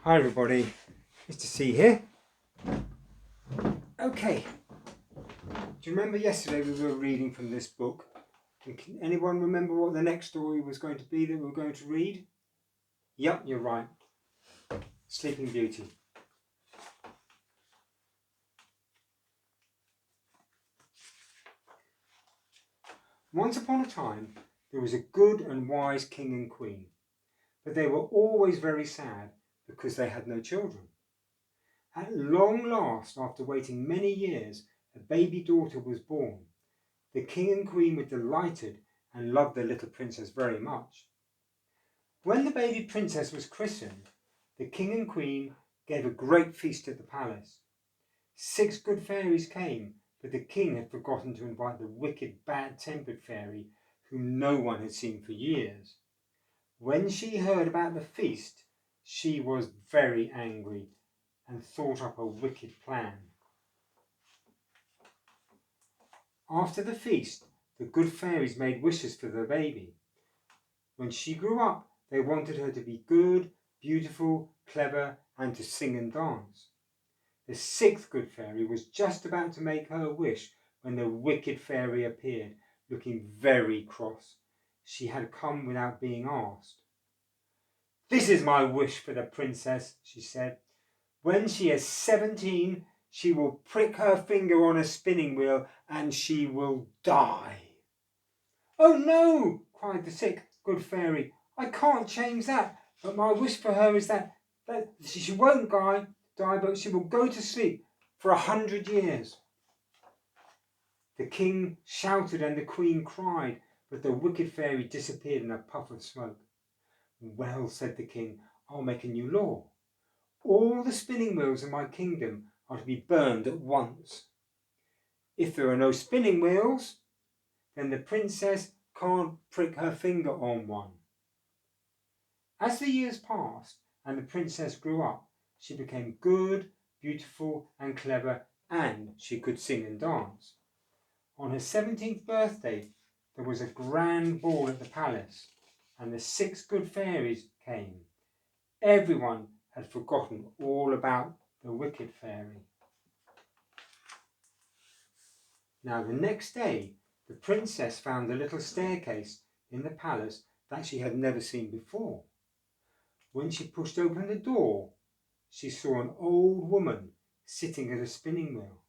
Hi everybody, Mr. C here. Okay, do you remember yesterday we were reading from this book? And can anyone remember what the next story was going to be that we were going to read? Yep, you're right. Sleeping Beauty. Once upon a time there was a good and wise king and queen, but they were always very sad because they had no children. At long last, after waiting many years, a baby daughter was born. The king and queen were delighted and loved their little princess very much. When the baby princess was christened, the king and queen gave a great feast at the palace. 6 good fairies came, but the king had forgotten to invite the wicked, bad-tempered fairy whom no one had seen for years. When she heard about the feast, she was very angry and thought up a wicked plan. After the feast, the good fairies made wishes for the baby. When she grew up, they wanted her to be good, beautiful, clever, and to sing and dance. The 6th good fairy was just about to make her wish when the wicked fairy appeared, looking very cross. She had come without being asked. "This is my wish for the princess," she said. "When she is 17, she will prick her finger on a spinning wheel and she will die." "Oh no!" cried the 6th good fairy. "I can't change that, but my wish for her is that she won't die, but she will go to sleep for 100 years." The king shouted and the queen cried, but the wicked fairy disappeared in a puff of smoke. "Well," said the king, "I'll make a new law. All the spinning wheels in my kingdom are to be burned at once. If there are no spinning wheels, then the princess can't prick her finger on one." As the years passed and the princess grew up, she became good, beautiful, and clever, and she could sing and dance. On her 17th birthday, there was a grand ball at the palace, and the 6 good fairies came. Everyone had forgotten all about the wicked fairy. Now the next day, the princess found a little staircase in the palace that she had never seen before. When she pushed open the door, she saw an old woman sitting at a spinning wheel.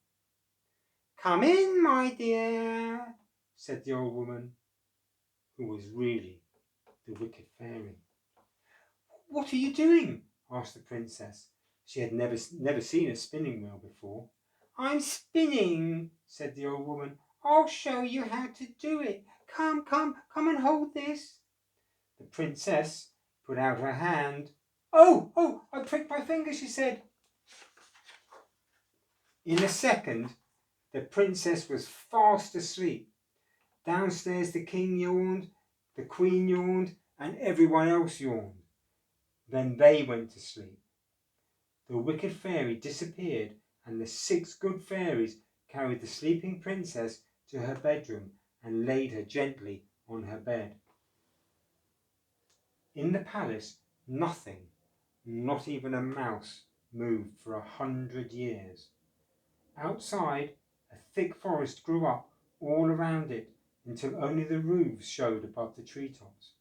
"Come in, my dear," said the old woman, who was really the wicked fairy. "What are you doing?" asked the princess. She had never seen a spinning wheel before. "I'm spinning," said the old woman. "I'll show you how to do it. Come and hold this." The princess put out her hand. Oh, I pricked my finger," she said. In a second, the princess was fast asleep. Downstairs the king yawned, the queen yawned, and everyone else yawned. Then they went to sleep. The wicked fairy disappeared, and the 6 good fairies carried the sleeping princess to her bedroom and laid her gently on her bed. In the palace, nothing, not even a mouse, moved for 100 years. Outside, a thick forest grew up all around it until only the roofs showed above the treetops.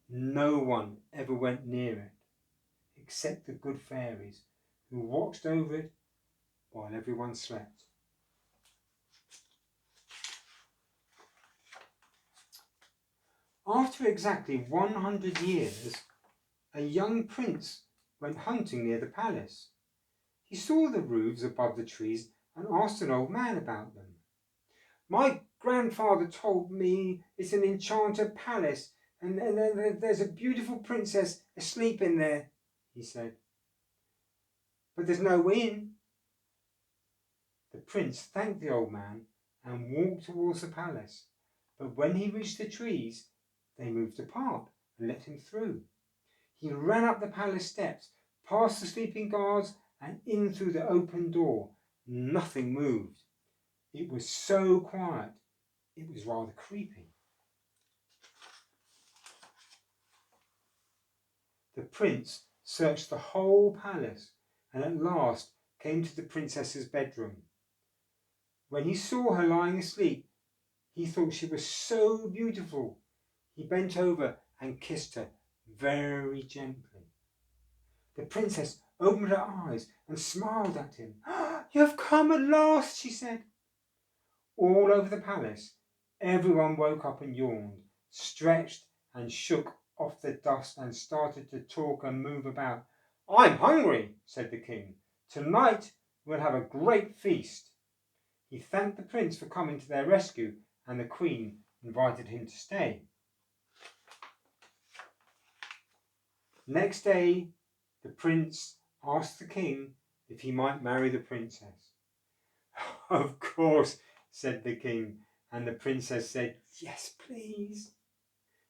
No one ever went near it, except the good fairies, who watched over it while everyone slept. After exactly 100 years, a young prince went hunting near the palace. He saw the roofs above the trees and asked an old man about them. "My grandfather told me it's an enchanted palace, and there's a beautiful princess asleep in there," he said. "But there's no inn." The prince thanked the old man and walked towards the palace, but when he reached the trees, they moved apart and let him through. He ran up the palace steps, past the sleeping guards, and in through the open door. Nothing moved. It was so quiet, it was rather creepy. The prince searched the whole palace, and at last came to the princess's bedroom. When he saw her lying asleep, he thought she was so beautiful. He bent over and kissed her very gently. The princess opened her eyes and smiled at him. "You have come at last," she said. All over the palace, everyone woke up and yawned, stretched and shook off the dust and started to talk and move about. "I'm hungry," said the king. "Tonight we'll have a great feast." He thanked the prince for coming to their rescue, and the queen invited him to stay. Next day, the prince asked the king if he might marry the princess. "Of course," said the king, and the princess said, "Yes, please."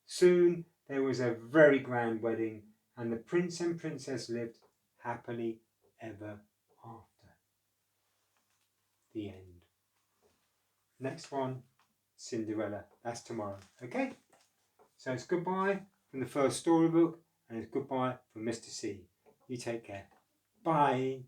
Soon there was a very grand wedding, and the prince and princess lived happily ever after. The end. Next one, Cinderella. That's tomorrow. Okay? So it's goodbye from the first storybook, and it's goodbye from Mr. C. You take care. Bye.